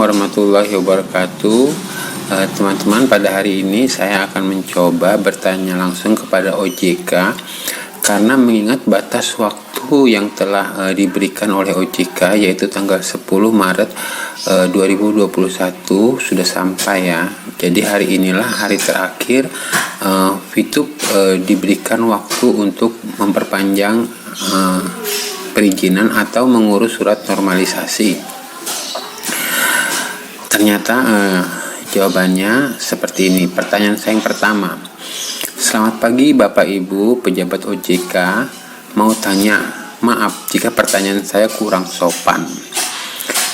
warahmatullahi wabarakatuh. Teman-teman, pada hari ini saya akan mencoba bertanya langsung kepada OJK karena mengingat batas waktu yang telah diberikan oleh OJK, yaitu tanggal 10 Maret 2021 sudah sampai ya. Jadi hari inilah hari terakhir VTube diberikan waktu untuk memperpanjang perizinan atau mengurus surat normalisasi. Ternyata jawabannya seperti ini. Pertanyaan saya yang pertama, selamat pagi Bapak Ibu pejabat OJK, mau tanya, maaf jika pertanyaan saya kurang sopan.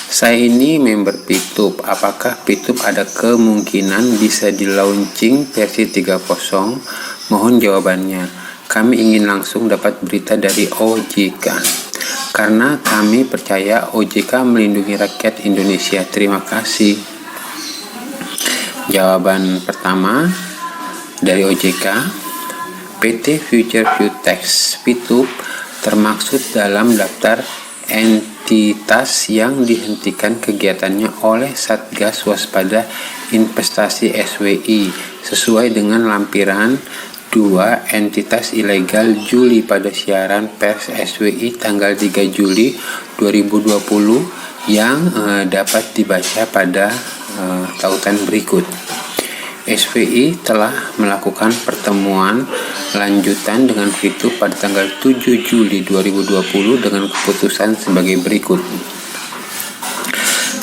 Saya ini member VTube, apakah VTube ada kemungkinan bisa di launching versi 3.0? Mohon jawabannya, kami ingin langsung dapat berita dari OJK. Karena kami percaya OJK melindungi rakyat Indonesia. Terima kasih. Jawaban pertama dari OJK, PT Future Viewtex VTube termaksud dalam daftar entitas yang dihentikan kegiatannya oleh Satgas Waspada Investasi SWI sesuai dengan lampiran 2 entitas ilegal Juli pada siaran pers SWI tanggal 3 Juli 2020 yang dapat dibaca pada tautan berikut. SWI telah melakukan pertemuan lanjutan dengan VTube pada tanggal 7 Juli 2020 dengan keputusan sebagai berikut.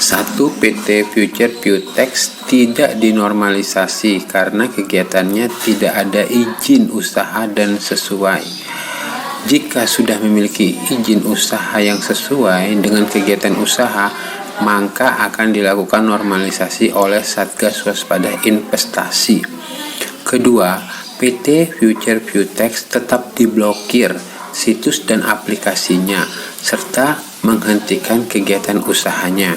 1. PT Future Viewtex tidak dinormalisasi karena kegiatannya tidak ada izin usaha dan sesuai. Jika sudah memiliki izin usaha yang sesuai dengan kegiatan usaha, maka akan dilakukan normalisasi oleh Satgas Waspada Investasi. Kedua, PT Future Viewtex tetap diblokir situs dan aplikasinya serta menghentikan kegiatan usahanya.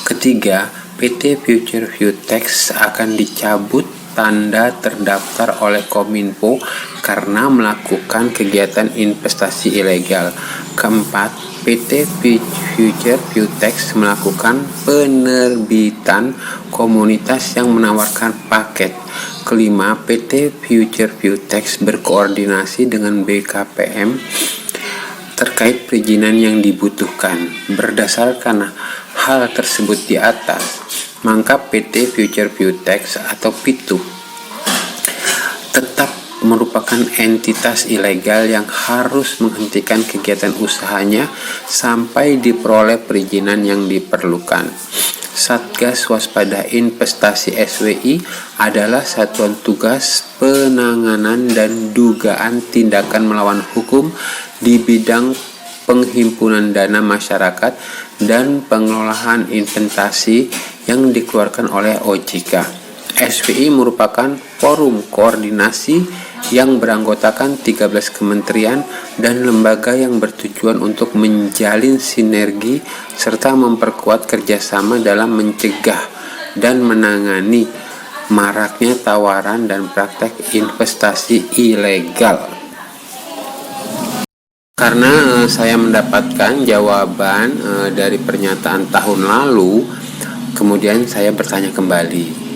Ketiga, PT Future Viewtex akan dicabut tanda terdaftar oleh Kominfo karena melakukan kegiatan investasi ilegal. Keempat, PT Future Viewtex melakukan penerbitan komunitas yang menawarkan paket. Kelima, PT Future Viewtex berkoordinasi dengan BKPM terkait perizinan yang dibutuhkan. Berdasarkan hal tersebut di atas, maka PT Future Viewtex atau VTube tetap merupakan entitas ilegal yang harus menghentikan kegiatan usahanya sampai diperoleh perizinan yang diperlukan. Satgas Waspada Investasi SWI adalah satuan tugas penanganan dan dugaan tindakan melawan hukum di bidang penghimpunan dana masyarakat dan pengelolaan investasi yang dikeluarkan oleh OJK. SWI merupakan forum koordinasi yang beranggotakan 13 kementerian dan lembaga yang bertujuan untuk menjalin sinergi serta memperkuat kerjasama dalam mencegah dan menangani maraknya tawaran dan praktek investasi ilegal. Karena saya mendapatkan jawaban dari pernyataan tahun lalu, kemudian saya bertanya kembali.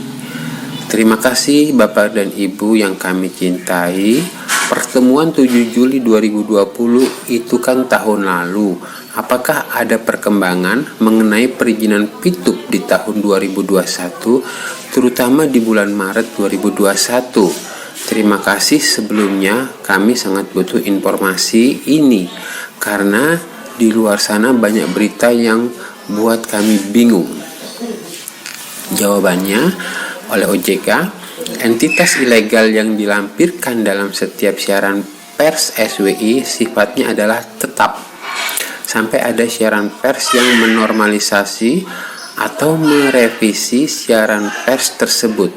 Terima kasih Bapak dan Ibu yang kami cintai. Pertemuan 7 Juli 2020 itu kan tahun lalu. Apakah ada perkembangan mengenai perizinan VTube di tahun 2021, terutama di bulan Maret 2021? Terima kasih sebelumnya, kami sangat butuh informasi ini karena di luar sana banyak berita yang buat kami bingung. Jawabannya oleh OJK, entitas ilegal yang dilampirkan dalam setiap siaran pers SWI sifatnya adalah tetap sampai ada siaran pers yang menormalisasi atau merevisi siaran pers tersebut.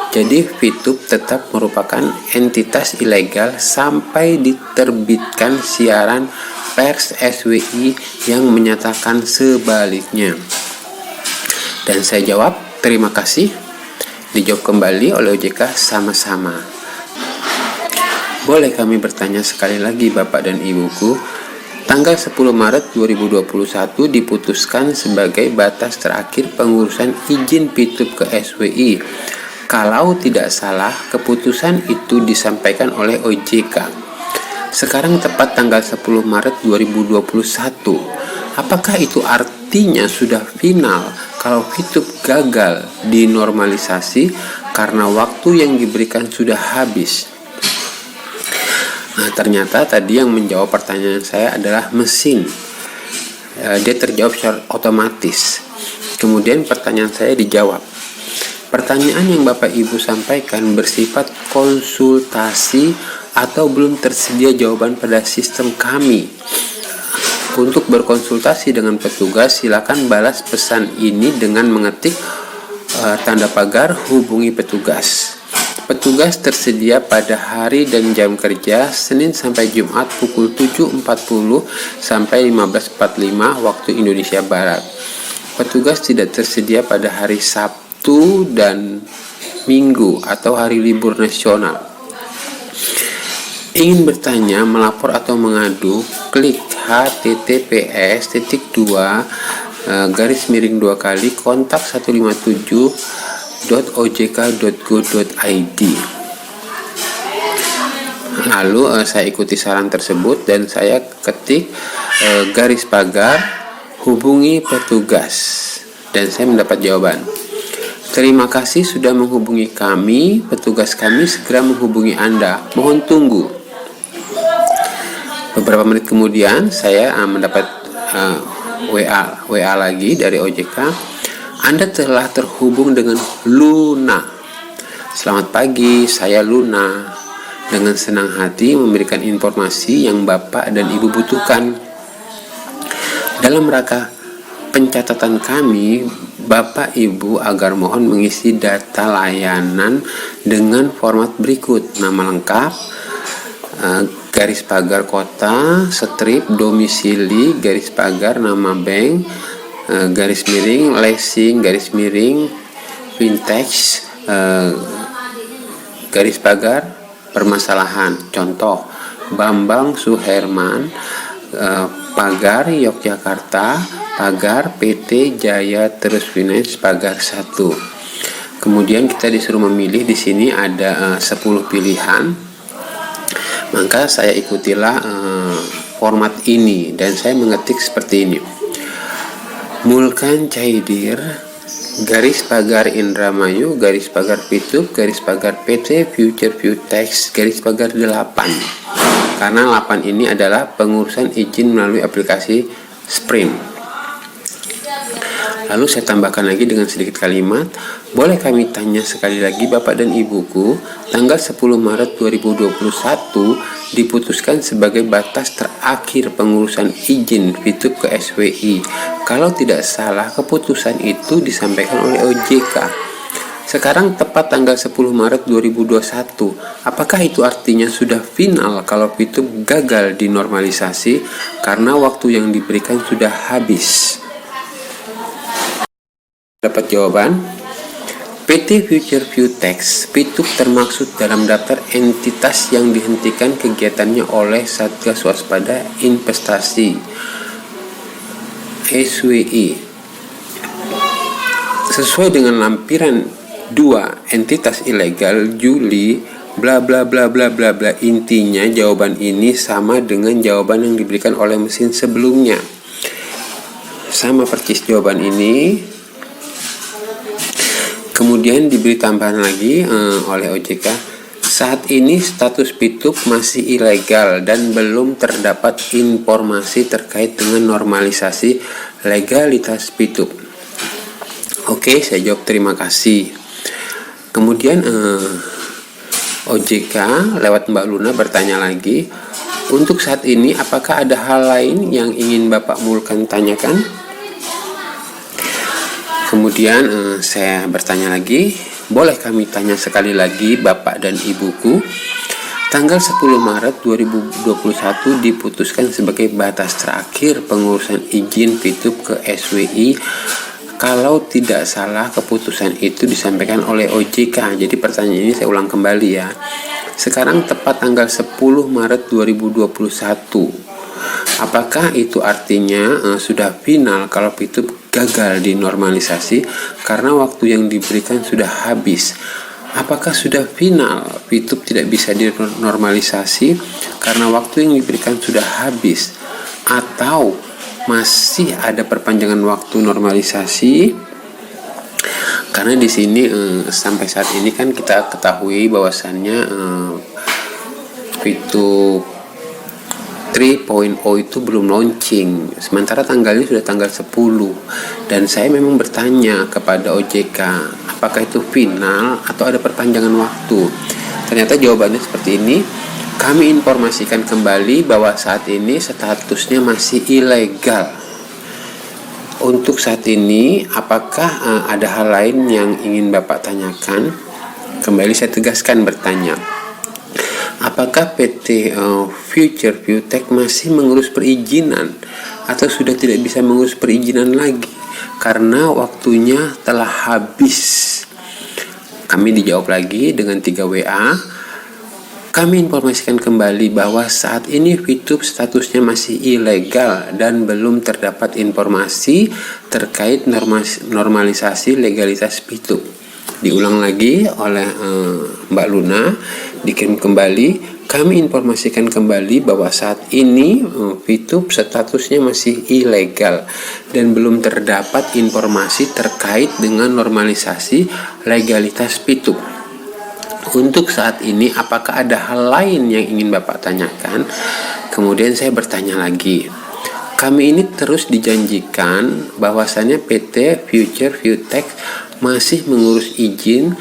Jadi VTube tetap merupakan entitas ilegal sampai diterbitkan siaran pers SWI yang menyatakan sebaliknya. Dan saya jawab, terima kasih. Dijawab kembali oleh OJK, sama-sama. Boleh kami bertanya sekali lagi Bapak dan Ibuku, tanggal 10 Maret 2021 diputuskan sebagai batas terakhir pengurusan izin PITUB ke SWI. Kalau tidak salah, keputusan itu disampaikan oleh OJK. Sekarang tepat tanggal 10 Maret 2021. Apakah itu artinya sudah final kalau PITUB gagal dinormalisasi karena waktu yang diberikan sudah habis? Nah, ternyata tadi yang menjawab pertanyaan saya adalah mesin. Dia terjawab secara otomatis. Kemudian pertanyaan saya dijawab. Pertanyaan yang Bapak Ibu sampaikan bersifat konsultasi atau belum tersedia jawaban pada sistem kami. Untuk berkonsultasi dengan petugas, silakan balas pesan ini dengan mengetik tanda pagar hubungi petugas. Petugas tersedia pada hari dan jam kerja Senin sampai Jumat pukul 7.40 sampai 15.45 waktu Indonesia Barat. Petugas tidak tersedia pada hari Sabtu dan Minggu atau hari libur nasional. Ingin bertanya, melapor atau mengadu, klik https://2 kontak 157.ojk.go.id. Lalu saya ikuti saran tersebut dan saya ketik garis pagar hubungi petugas dan saya mendapat jawaban. Terima kasih sudah menghubungi kami, petugas kami segera menghubungi Anda. Mohon tunggu. Beberapa menit kemudian saya mendapat WA lagi dari OJK. Anda telah terhubung dengan Luna. Selamat pagi, saya Luna. Dengan senang hati memberikan informasi yang Bapak dan Ibu butuhkan. Dalam rangka pencatatan kami, Bapak Ibu agar mohon mengisi data layanan dengan format berikut: nama lengkap, garis pagar kota, strip, domisili, garis pagar, nama bank, garis miring, leasing, garis miring, vintage, garis pagar, permasalahan. Contoh, Bambang Suherman, pagar Yogyakarta, pagar PT Jaya Terus Finance, pagar 1. Kemudian kita disuruh memilih. Di sini ada 10 pilihan. Maka saya ikutilah format ini dan saya mengetik seperti ini: Mulkan Caidir, garis pagar Indramayu, garis pagar PITUB, garis pagar PT Future Viewtex, garis pagar 8. Karena 8 ini adalah pengurusan izin melalui aplikasi Sprint. Lalu saya tambahkan lagi dengan sedikit kalimat, boleh kami tanya sekali lagi Bapak dan Ibuku, tanggal 10 Maret 2021 diputuskan sebagai batas terakhir pengurusan izin PITUB ke SWI. Kalau tidak salah, keputusan itu disampaikan oleh OJK. Sekarang tepat tanggal 10 Maret 2021. Apakah itu artinya sudah final kalau PITUB gagal dinormalisasi karena waktu yang diberikan sudah habis? Dapat jawaban, PT Future Viewtex PITUB termaksud dalam daftar entitas yang dihentikan kegiatannya oleh Satgas Waspada Investasi SWI. Sesuai dengan lampiran 2 entitas ilegal Juli bla bla bla bla bla bla. Intinya jawaban ini sama dengan jawaban yang diberikan oleh mesin sebelumnya. Sama persis jawaban ini. Kemudian diberi tambahan lagi oleh OJK, saat ini status PITUB masih ilegal dan belum terdapat informasi terkait dengan normalisasi legalitas PITUB. Oke, saya jawab terima kasih. Kemudian OJK lewat Mbak Luna bertanya lagi, untuk saat ini apakah ada hal lain yang ingin Bapak Mulkan tanyakan? Kemudian saya bertanya lagi, boleh kami tanya sekali lagi Bapak dan Ibuku, tanggal 10 Maret 2021 diputuskan sebagai batas terakhir pengurusan izin PITUB ke SWI. Kalau tidak salah, keputusan itu disampaikan oleh OJK. Jadi pertanyaan ini saya ulang kembali ya. Sekarang tepat tanggal 10 Maret 2021. Apakah itu artinya sudah final kalau VTube gagal dinormalisasi karena waktu yang diberikan sudah habis? Apakah sudah final VTube tidak bisa dinormalisasi karena waktu yang diberikan sudah habis? Atau masih ada perpanjangan waktu normalisasi? Karena di sini sampai saat ini kan kita ketahui bahwasannya VTube 3.0 itu belum launching, sementara tanggalnya sudah tanggal 10. Dan saya memang bertanya kepada OJK, apakah itu final atau ada perpanjangan waktu? Ternyata jawabannya seperti ini. Kami informasikan kembali bahwa saat ini statusnya masih ilegal. Untuk saat ini, apakah ada hal lain yang ingin Bapak tanyakan? Kembali saya tegaskan bertanya. Apakah PT Future Viewtech masih mengurus perizinan atau sudah tidak bisa mengurus perizinan lagi karena waktunya telah habis? Kami dijawab lagi dengan 3 WA. Kami informasikan kembali bahwa saat ini VTube statusnya masih ilegal dan belum terdapat informasi terkait normalisasi legalitas VTube. Diulang lagi oleh Mbak Luna, dikirim kembali. Kami informasikan kembali bahwa saat ini VTube statusnya masih ilegal dan belum terdapat informasi terkait dengan normalisasi legalitas VTube. Untuk saat ini, apakah ada hal lain yang ingin Bapak tanyakan? Kemudian saya bertanya lagi. Kami ini terus dijanjikan bahwasannya PT Future Viewtech masih mengurus izin.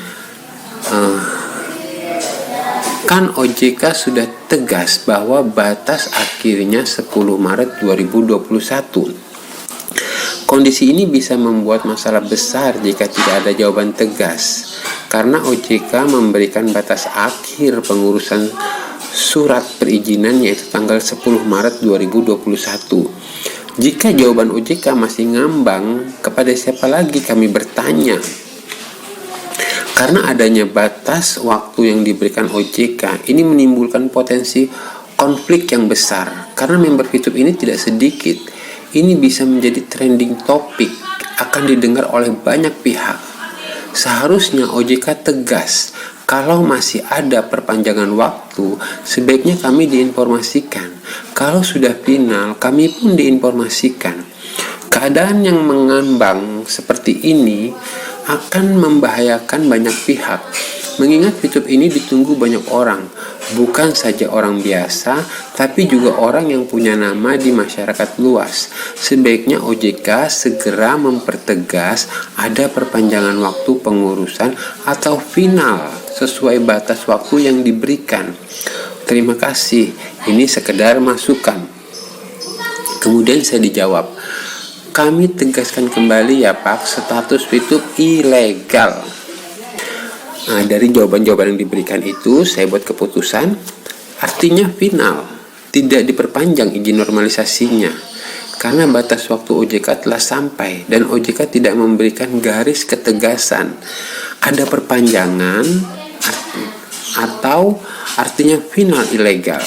Kan OJK sudah tegas bahwa batas akhirnya 10 Maret 2021. Kondisi ini bisa membuat masalah besar jika tidak ada jawaban tegas, karena OJK memberikan batas akhir pengurusan surat perizinan yaitu tanggal 10 Maret 2021. Jika jawaban OJK masih ngambang, kepada siapa lagi kami bertanya? Karena adanya batas waktu yang diberikan OJK, ini menimbulkan potensi konflik yang besar. Karena member VTube ini tidak sedikit, ini bisa menjadi trending topik, akan didengar oleh banyak pihak. Seharusnya OJK tegas, kalau masih ada perpanjangan waktu, sebaiknya kami diinformasikan. Kalau sudah final, kami pun diinformasikan. Keadaan yang mengambang seperti ini akan membahayakan banyak pihak. Mengingat VTube ini ditunggu banyak orang, bukan saja orang biasa, tapi juga orang yang punya nama di masyarakat luas. Sebaiknya OJK segera mempertegas ada perpanjangan waktu pengurusan atau final sesuai batas waktu yang diberikan. Terima kasih, ini sekedar masukan. Kemudian saya dijawab, kami tegaskan kembali ya Pak, status VTube ilegal. Nah, dari jawaban-jawaban yang diberikan itu, saya buat keputusan, artinya final, tidak diperpanjang izin normalisasinya, karena batas waktu OJK telah sampai, dan OJK tidak memberikan garis ketegasan, ada perpanjangan, atau artinya final ilegal.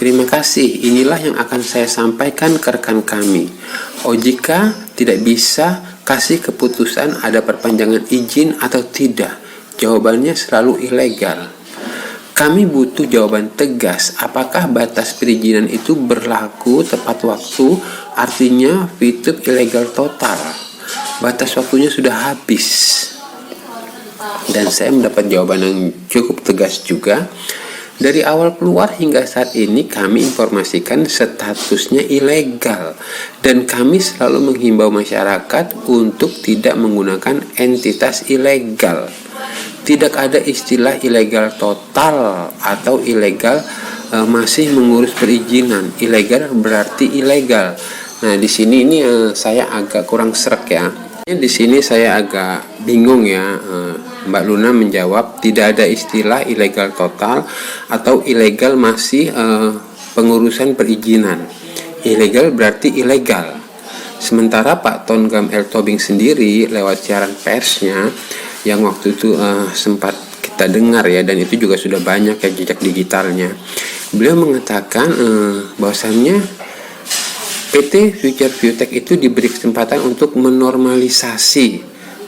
Terima kasih, inilah yang akan saya sampaikan ke rekan kami. OJK tidak bisa kasih keputusan ada perpanjangan izin atau tidak. Jawabannya selalu ilegal. Kami butuh jawaban tegas, apakah batas perizinan itu berlaku tepat waktu, artinya VTube ilegal total. Batas waktunya sudah habis. Dan saya mendapat jawaban yang cukup tegas juga. Dari awal keluar hingga saat ini kami informasikan statusnya ilegal, dan kami selalu menghimbau masyarakat untuk tidak menggunakan entitas ilegal. Tidak ada istilah ilegal total atau ilegal masih mengurus perizinan. Ilegal berarti ilegal. Nah, di sini ini saya agak kurang srek ya. Di sini saya agak bingung ya. Mbak Luna menjawab tidak ada istilah ilegal total atau ilegal masih pengurusan perizinan. Ilegal berarti ilegal. Sementara Pak Tongam L. Tobing sendiri lewat siaran persnya yang waktu itu sempat kita dengar ya, dan itu juga sudah banyak ya jejak digitalnya. Beliau mengatakan bahwasannya PT Future Viewtech itu diberi kesempatan untuk menormalisasi,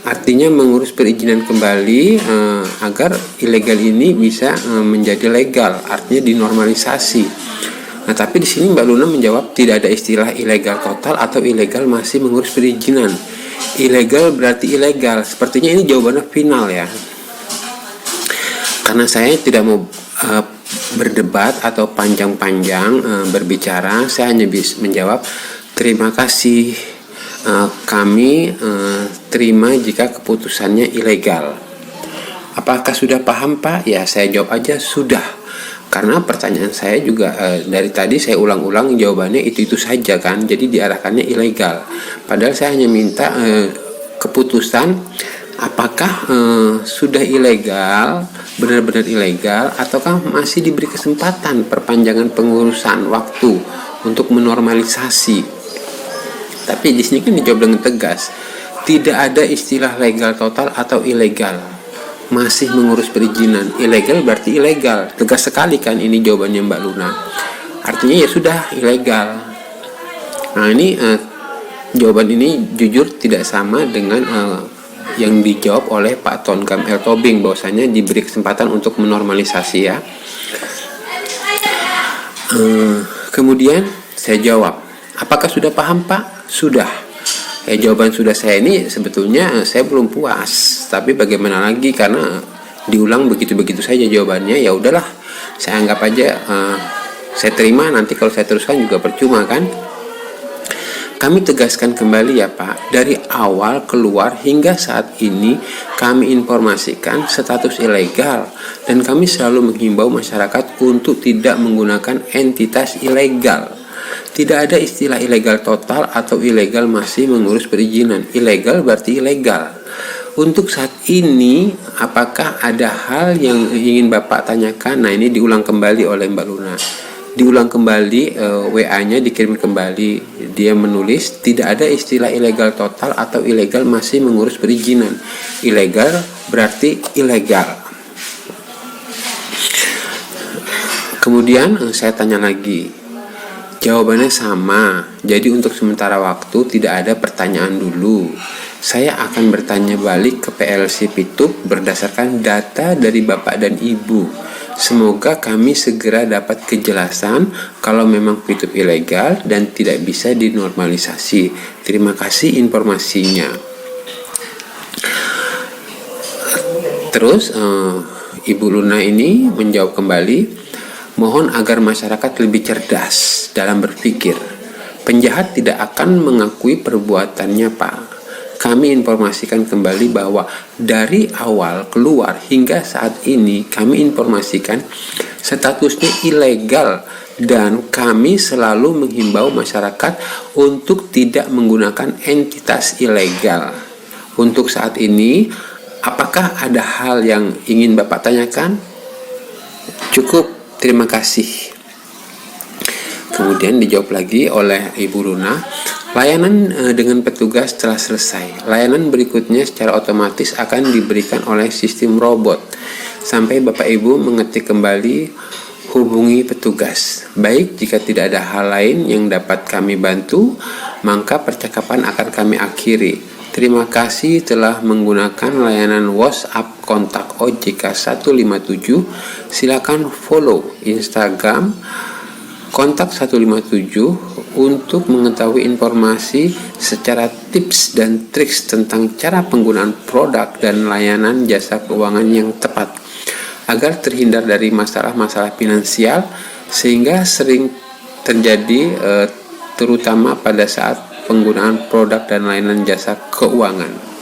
artinya mengurus perizinan kembali agar ilegal ini bisa menjadi legal, artinya dinormalisasi. Nah, tapi di sini Mbak Luna menjawab tidak ada istilah ilegal total atau ilegal masih mengurus perizinan. Ilegal berarti ilegal. Sepertinya ini jawabannya final ya. Karena saya tidak mau berdebat atau panjang-panjang berbicara, saya hanya bisa menjawab terima kasih, kami terima jika keputusannya ilegal. Apakah sudah paham Pak? Ya, saya jawab aja sudah, karena pertanyaan saya juga dari tadi saya ulang-ulang jawabannya itu saja kan, jadi diarahkannya ilegal, padahal saya hanya minta keputusan apakah sudah ilegal, benar-benar ilegal, ataukah masih diberi kesempatan perpanjangan pengurusan waktu untuk menormalisasi. Tapi di sini kan dijawab dengan tegas, tidak ada istilah legal total atau ilegal, masih mengurus perizinan. Ilegal berarti ilegal, tegas sekali kan ini jawabannya Mbak Luna. Artinya ya sudah ilegal. Nah ini jawaban ini jujur tidak sama dengan yang dijawab oleh Pak Tongam L. Tobing, bahwasanya diberi kesempatan untuk menormalisasi ya. Kemudian saya jawab, apakah sudah paham Pak? Sudah. Jawaban sudah saya ini sebetulnya saya belum puas, tapi bagaimana lagi, karena diulang begitu-begitu saja jawabannya, ya udahlah, saya anggap aja saya terima, nanti kalau saya teruskan juga percuma kan. Kami tegaskan kembali ya Pak, dari awal keluar hingga saat ini kami informasikan status ilegal, dan kami selalu menghimbau masyarakat untuk tidak menggunakan entitas ilegal. Tidak ada istilah ilegal total atau ilegal masih mengurus perizinan. Ilegal berarti ilegal. Untuk saat ini, apakah ada hal yang ingin Bapak tanyakan? Nah, ini diulang kembali oleh Mbak Luna. Diulang kembali, WA-nya dikirim kembali. Dia menulis tidak ada istilah ilegal total atau ilegal masih mengurus perizinan. Ilegal berarti ilegal. Kemudian saya tanya lagi, jawabannya sama. Jadi untuk sementara waktu tidak ada pertanyaan dulu. Saya akan bertanya balik ke PLC Pitup berdasarkan data dari Bapak dan Ibu. Semoga kami segera dapat kejelasan kalau memang Pitup ilegal dan tidak bisa dinormalisasi. Terima kasih informasinya. Terus Ibu Luna ini menjawab kembali, mohon agar masyarakat lebih cerdas dalam berpikir. Penjahat tidak akan mengakui perbuatannya Pak. Kami informasikan kembali bahwa dari awal keluar hingga saat ini kami informasikan statusnya ilegal, dan kami selalu menghimbau masyarakat untuk tidak menggunakan entitas ilegal. Untuk saat ini, apakah ada hal yang ingin Bapak tanyakan? Cukup, terima kasih. Kemudian dijawab lagi oleh Ibu Luna, layanan dengan petugas telah selesai. Layanan berikutnya secara otomatis akan diberikan oleh sistem robot. Sampai Bapak Ibu mengetik kembali, hubungi petugas. Baik, jika tidak ada hal lain yang dapat kami bantu, maka percakapan akan kami akhiri. Terima kasih telah menggunakan layanan WhatsApp kontak OJK 157. Silakan follow Instagram kontak 157 untuk mengetahui informasi secara tips dan triks tentang cara penggunaan produk dan layanan jasa keuangan yang tepat, agar terhindar dari masalah-masalah finansial sehingga sering terjadi terutama pada saat penggunaan produk dan layanan jasa keuangan.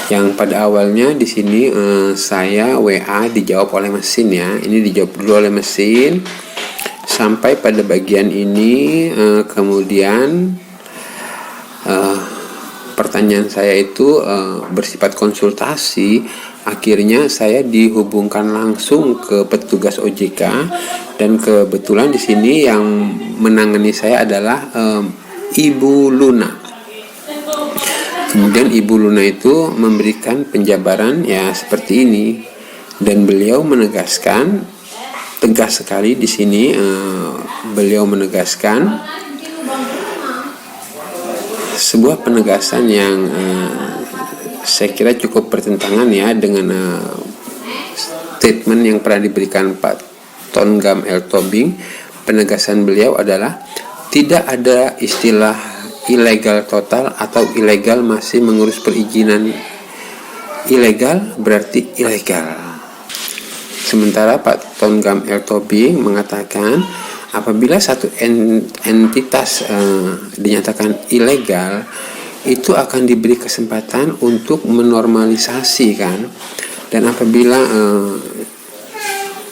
Yang pada awalnya di sini saya WA dijawab oleh mesin ya. Ini dijawab dulu oleh mesin sampai pada bagian ini, kemudian pertanyaan saya itu bersifat konsultasi. Akhirnya saya dihubungkan langsung ke petugas OJK, dan kebetulan di sini yang menangani saya adalah Ibu Luna. Kemudian Ibu Luna itu memberikan penjabaran ya seperti ini. Dan beliau menegaskan tegas sekali di sini, beliau menegaskan sebuah penegasan yang saya kira cukup bertentangan ya dengan statement yang pernah diberikan Pak Tongam L. Tobing. Penegasan beliau adalah tidak ada istilah ilegal total atau ilegal masih mengurus perizinan. Ilegal berarti ilegal. Sementara Pak Tongam L. Tobing mengatakan apabila satu entitas dinyatakan ilegal, itu akan diberi kesempatan untuk menormalisasi kan. Dan apabila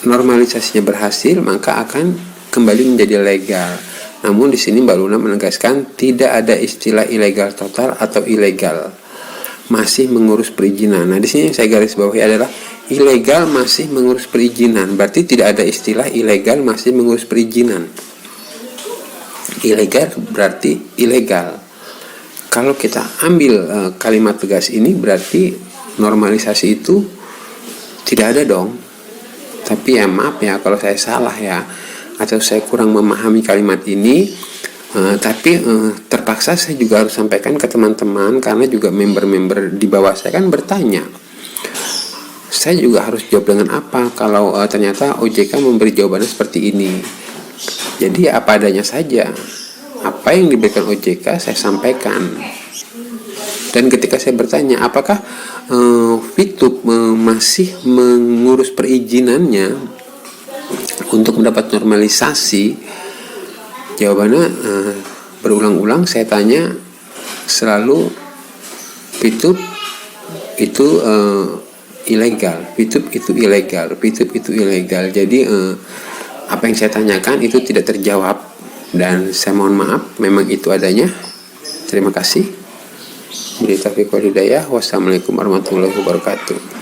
normalisasinya berhasil, maka akan kembali menjadi legal. Namun di sini Mbak Luna menegaskan tidak ada istilah ilegal total atau ilegal masih mengurus perizinan. Nah, di sini yang saya garis bawahi adalah ilegal masih mengurus perizinan. Berarti tidak ada istilah ilegal masih mengurus perizinan. Ilegal berarti ilegal. Kalau kita ambil kalimat tegas ini, berarti normalisasi itu tidak ada dong. Tapi ya maaf ya kalau saya salah ya, atau saya kurang memahami kalimat ini. Tapi terpaksa saya juga harus sampaikan ke teman-teman, karena juga member-member di bawah saya kan bertanya. Saya juga harus jawab dengan apa kalau ternyata OJK memberi jawabannya seperti ini. Jadi apa adanya saja. Apa yang diberikan OJK saya sampaikan. Dan ketika saya bertanya apakah Fitub masih mengurus perizinannya untuk mendapat normalisasi, jawabannya berulang-ulang saya tanya selalu Fitub itu ilegal, Fitub itu ilegal, Fitub itu ilegal. Jadi apa yang saya tanyakan itu tidak terjawab, dan saya mohon maaf, memang itu adanya. Terima kasih. Wassalamualaikum warahmatullahi wabarakatuh.